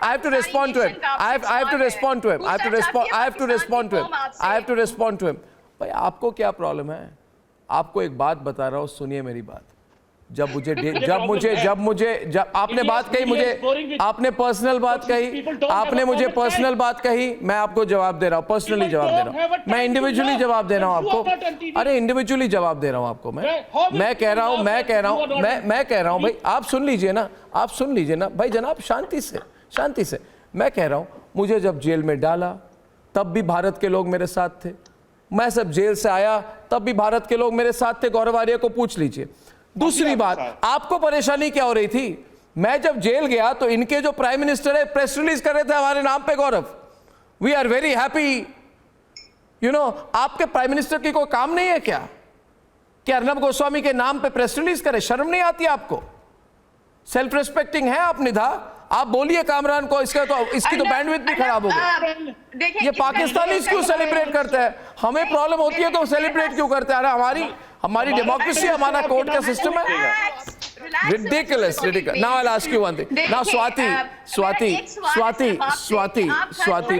[SPEAKER 2] I have to respond to him. भाई आपको क्या प्रॉब्लम है? आपको एक बात बता रहा हूँ, सुनिए मेरी बात. जब आपने बात कही मुझे, आपने पर्सनल बात कही, आपने मुझे पर्सनल बात कही, मैं आपको जवाब दे रहा हूँ, पर्सनली जवाब दे रहा हूँ, मैं इंडिविजुअली जवाब दे रहा हूँ आपको, अरे इंडिविजुअली जवाब दे रहा हूँ आपको, मैं कह रहा हूँ भाई आप सुन लीजिए ना, आप सुन लीजिए ना भाई जनाब, शांति से मैं कह रहा हूँ, मुझे जब जेल में डाला तब भी भारत के लोग मेरे साथ थे, मैं सब जेल से आया तब भी भारत के लोग मेरे साथ थे, गौरव आर्य को पूछ लीजिए। दूसरी बात, आपको परेशानी क्या हो रही थी? मैं जब जेल गया तो इनके जो प्राइम मिनिस्टर है प्रेस रिलीज कर रहे थे हमारे नाम पे, Gaurav, we are very happy, you know. आपके प्राइम मिनिस्टर की कोई काम नहीं है क्या कि अर्नब गोस्वामी के नाम पे प्रेस रिलीज करे? शर्म नहीं आती आपको? सेल्फ रिस्पेक्टिंग है आप निधा? आप बोलिए कामरान को, इसका तो इसकी तो बैंडविड्थ भी खराब हो गई। ये पाकिस्तानी क्यों सेलिब्रेट करते हैं? हमें प्रॉब्लम होती है तो सेलिब्रेट क्यों करते हैं? अरे हमारी डेमोक्रेसी, हमारा कोर्ट का सिस्टम है। Ridiculous. Now I'll ask you one thing. Now Swati,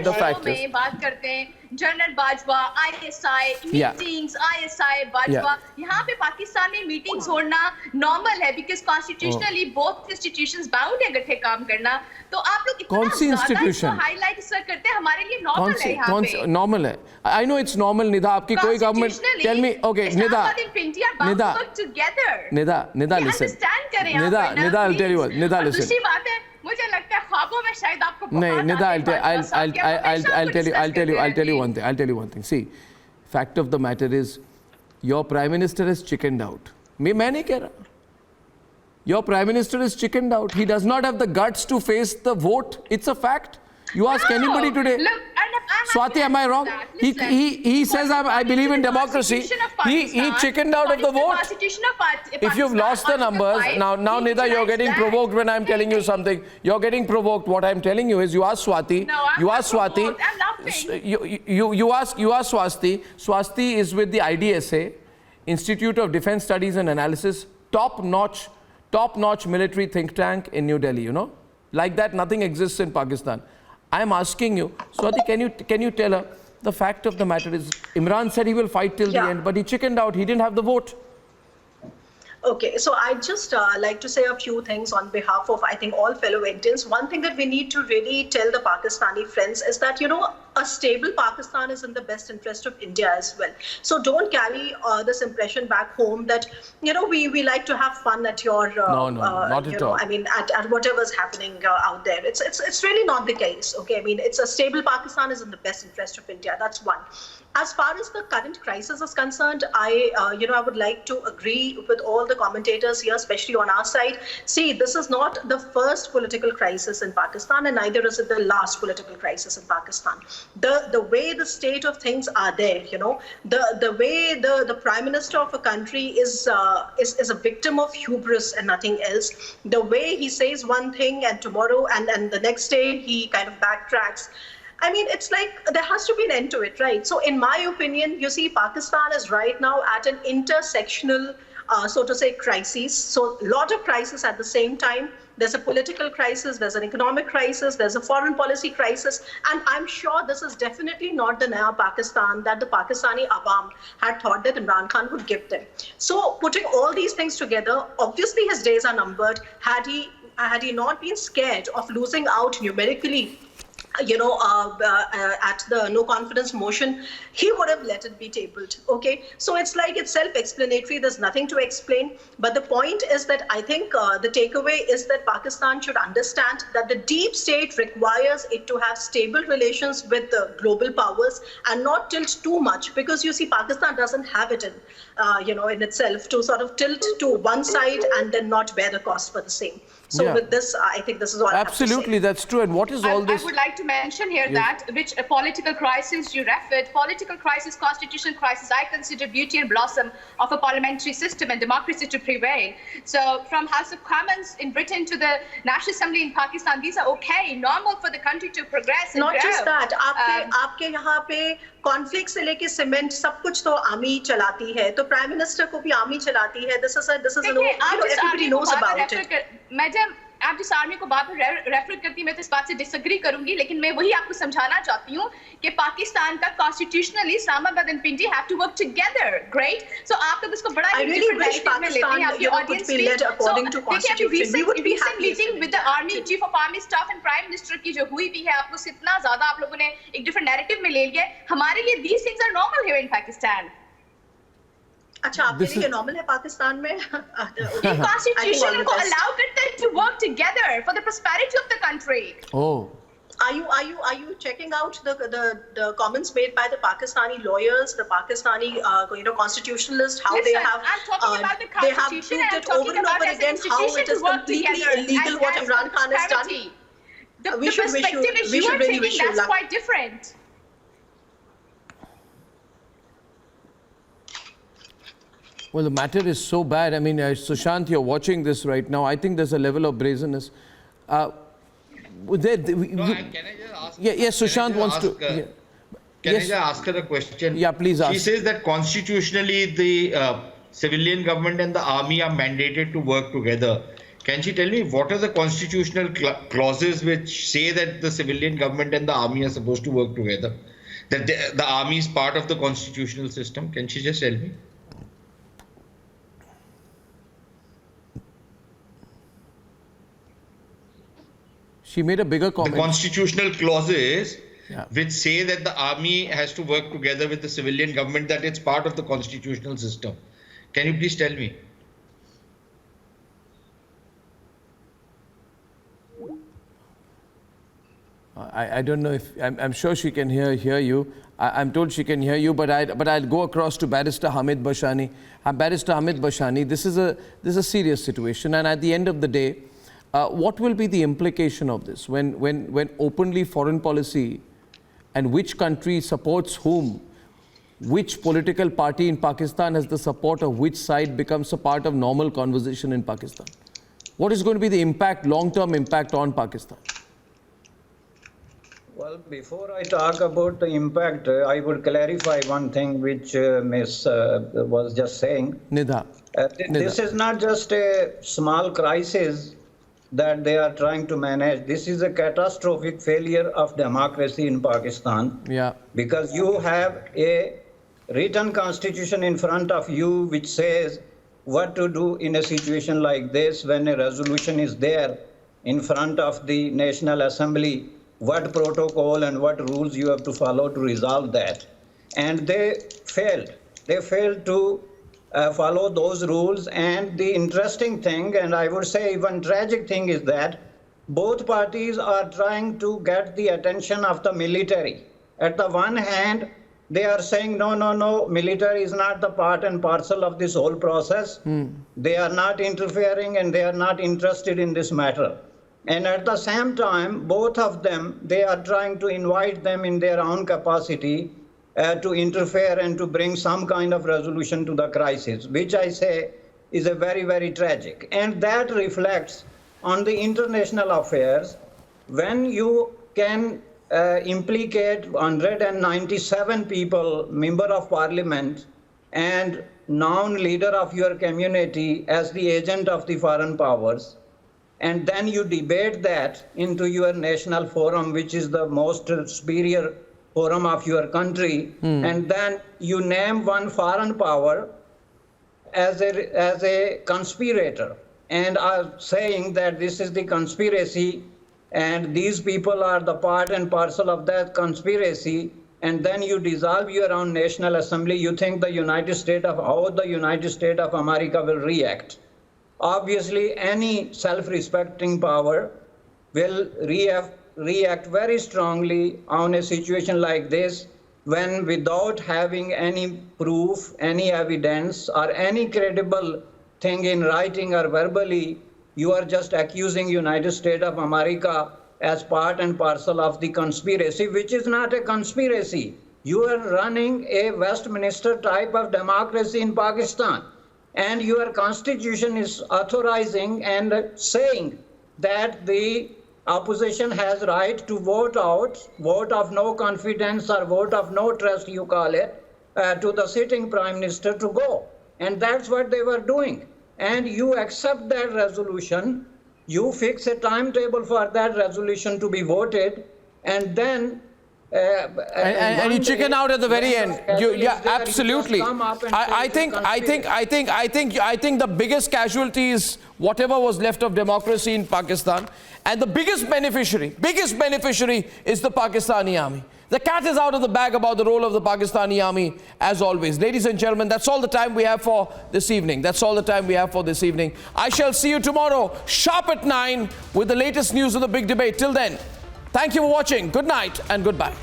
[SPEAKER 2] the fact is,
[SPEAKER 14] बात करते हैं general Bajwa, ISI meetings, ISI Bajwa, यहाँ पे पाकिस्तान में मीटिंग्स होना नॉर्मल है, because constitutionally both institutions bound है इकट्ठे काम करना। तो आप लोग
[SPEAKER 2] कौन सी इंस्टीट्यूशन
[SPEAKER 14] हाईलाइट करते हैं? हमारे लिए नॉर्मल है यहाँ पे।
[SPEAKER 2] नॉर्मल है, I know it's normal. Nidha, आपकी कोई government, tell me, okay Nidha, I'll tell you what, Nida, listen.
[SPEAKER 14] दूसरी बात है, मुझे लगता है ख्वाबों में शायद आपको
[SPEAKER 2] नहीं, Nida, I'll tell you one thing. See, fact of the matter is, your prime minister has chickened out. मैं नहीं कह रहा. Your prime minister is chickened out. He does not have the guts to face the vote. It's a fact. You ask anybody today.
[SPEAKER 14] Look,
[SPEAKER 2] Swati, am I wrong? He says I believe in democracy. He chickened out of the vote. If you've lost the numbers, now Nida, you're getting provoked when I'm telling you something. You're getting provoked. What I'm telling you is, you ask Swati. You ask Swati. You ask Swati. Swati is with the IDSA, Institute of Defense Studies and Analysis, top-notch military think tank in New Delhi. You know, like that, nothing exists in Pakistan. I am asking you, Swati, can you tell her, the fact of the matter is, Imran said he will fight till the end, but he chickened out. He didn't have the vote.
[SPEAKER 10] Okay, so I'd just like to say a few things on behalf of, I think, all fellow Indians. One thing that we need to really tell the Pakistani friends is that, you know, a stable Pakistan is in the best interest of India as well. So don't carry this impression back home that, you know, we like to have fun at your,
[SPEAKER 2] no, not at all.
[SPEAKER 10] I mean, at whatever's happening out there. It's really not the case, okay? I mean, it's a stable Pakistan is in the best interest of India. That's one. As far as the current crisis is concerned, I would like to agree with all the commentators here, especially on our side. See, this is not the first political crisis in Pakistan, and neither is it the last political crisis in Pakistan. The way the state of things are there, you know, the way the prime minister of a country is a victim of hubris and nothing else. The way he says one thing and tomorrow and the next day he kind of backtracks. I mean, it's like there has to be an end to it, right? So in my opinion, you see, Pakistan is right now at an intersectional, so to say, crisis. So a lot of crises at the same time. There's a political crisis, there's an economic crisis, there's a foreign policy crisis. And I'm sure this is definitely not the Naya Pakistan that the Pakistani Awam had thought that Imran Khan would give them. So putting all these things together, obviously his days are numbered. Had he not been scared of losing out numerically, you know, at the no confidence motion, he would have let it be tabled. Okay, so it's like it's self-explanatory. There's nothing to explain. But the point is that I think the takeaway is that Pakistan should understand that the deep state requires it to have stable relations with the global powers and not tilt too much, because you see, Pakistan doesn't have it in, in itself to sort of tilt to one side and then not bear the cost for the same. So with this, I think this is all.
[SPEAKER 2] Absolutely, that's true. And what is all this?
[SPEAKER 14] I would like to mention here that which political crisis you referred, political crisis, constitutional crisis, I consider beauty and blossom of a parliamentary system and democracy to prevail. So from House of Commons in Britain to the National Assembly in Pakistan, these are okay, normal for the country to progress and
[SPEAKER 10] not
[SPEAKER 14] grow.
[SPEAKER 10] Just that, आपके यहाँ पे conflict से लेके cement सब कुछ तो army चलाती है, तो प्राइम मिनिस्टर को भी आर्मी चलाती है. This is everybody knows about it.
[SPEAKER 14] आप जिस आर्मी को बार बार रेफर करती हैं, मैं तो इस बात से डिसएग्री करूंगी, लेकिन मैं वही आपको समझाना चाहती हूँ कि पाकिस्तान का constitutionally Islamabad and Pindi have to work together, great. So आप तो इसको बड़ा ही डिफरेंट नैरेटिव में लेते हैं आपकी ऑडियंस में। Recent meeting with the army chief of army staff and prime minister की जो हुई भी है, आपको इतना ज्यादा आप लोगों ने एक डिफरेंट नैरेटिव में ले लिया है। हमारे लिए these things are normal here in Pakistan.
[SPEAKER 10] अच्छा, आपके लिए ये नॉर्मल है पाकिस्तान में?
[SPEAKER 14] कॉन्स्टिट्यूशन इनको अलाउ करता है to work together for the prosperity of the country.
[SPEAKER 2] Oh.
[SPEAKER 10] Are you checking out the comments made by the Pakistani lawyers, the Pakistani constitutionalists, how
[SPEAKER 14] Listen,
[SPEAKER 10] they have
[SPEAKER 14] I'm talking about the
[SPEAKER 10] they have
[SPEAKER 14] constitution,
[SPEAKER 10] proved
[SPEAKER 14] and
[SPEAKER 10] it
[SPEAKER 14] I'm
[SPEAKER 10] over
[SPEAKER 14] talking
[SPEAKER 10] and
[SPEAKER 14] about
[SPEAKER 10] over
[SPEAKER 14] as an
[SPEAKER 10] again how
[SPEAKER 14] institution
[SPEAKER 10] it is
[SPEAKER 14] to work
[SPEAKER 10] completely
[SPEAKER 14] together
[SPEAKER 10] illegal what
[SPEAKER 14] as
[SPEAKER 10] Imran Khan has done.
[SPEAKER 14] prosperity. The
[SPEAKER 10] We should
[SPEAKER 14] perspective is
[SPEAKER 10] we
[SPEAKER 14] you
[SPEAKER 10] should
[SPEAKER 14] are
[SPEAKER 10] really
[SPEAKER 14] taking,
[SPEAKER 10] wish you
[SPEAKER 14] that's
[SPEAKER 10] luck.
[SPEAKER 14] quite different.
[SPEAKER 2] Well, the matter is so bad. I mean, Sushant, you're watching this right now. I think there's a level of brazenness.
[SPEAKER 15] Can I just ask?
[SPEAKER 2] Yes, Sushant wants to.
[SPEAKER 15] Can I just ask her a question?
[SPEAKER 2] Yeah, please ask.
[SPEAKER 15] She says that constitutionally the civilian government and the army are mandated to work together. Can she tell me what are the constitutional clauses which say that the civilian government and the army are supposed to work together? That the army is part of the constitutional system? Can she just tell me?
[SPEAKER 2] She made a bigger comment.
[SPEAKER 15] The constitutional clauses which say that the army has to work together with the civilian government, that it's part of the constitutional system. Can you please tell me?
[SPEAKER 2] I don't know if I'm sure she can hear you. I'm told she can hear you, but I'll go across to Barrister Hamid Bashani. Barrister Hamid Bashani, this is a serious situation, and at the end of the day, what will be the implication of this when openly foreign policy and which country supports whom, which political party in Pakistan has the support of which side becomes a part of normal conversation in Pakistan? What is going to be the impact, long-term impact on Pakistan?
[SPEAKER 16] Well, before I talk about the impact, I would clarify one thing which Ms. was just saying.
[SPEAKER 2] Nidha.
[SPEAKER 16] This is not just a small crisis that they are trying to manage. This is a catastrophic failure of democracy in Pakistan.
[SPEAKER 2] Yeah.
[SPEAKER 16] Because you have a written constitution in front of you which says what to do in a situation like this when a resolution is there in front of the National Assembly, what protocol and what rules you have to follow to resolve that. And they failed. They failed to follow those rules. And the interesting thing, and I would say even tragic thing, is that both parties are trying to get the attention of the military. At the one hand, they are saying, no, military is not the part and parcel of this whole process. They are not interfering and they are not interested in this matter. And at the same time, both of them, they are trying to invite them in their own capacity to interfere and to bring some kind of resolution to the crisis, which I say is a very, very tragic. And that reflects on the international affairs when you can implicate 197 people, member of parliament, and known leader of your community as the agent of the foreign powers. And then you debate that into your national forum, which is the most superior forum of your country, and then you name one foreign power as a conspirator and are saying that this is the conspiracy and these people are the part and parcel of that conspiracy, and then you dissolve your own National Assembly. You think how the United States of America will react. Obviously, any self-respecting power will react very strongly on a situation like this when, without having any proof, any evidence, or any credible thing in writing or verbally, you are just accusing United States of America as part and parcel of the conspiracy, which is not a conspiracy. You are running a Westminster type of democracy in Pakistan. And your constitution is authorizing and saying that the opposition has right to vote of no confidence or vote of no trust, you call it, to the sitting prime minister to go. And that's what they were doing. And you accept that resolution You fix a timetable for that resolution to be voted, and then
[SPEAKER 2] and you chicken out at the very end. Yeah, absolutely. I think the biggest casualty is whatever was left of democracy in Pakistan, and the biggest beneficiary is the Pakistani army. The cat is out of the bag about the role of the Pakistani army, as always. Ladies and gentlemen, that's all the time we have for this evening. I shall see you tomorrow, sharp at 9, with the latest news of the big debate. Till then, thank you for watching. Good night and goodbye.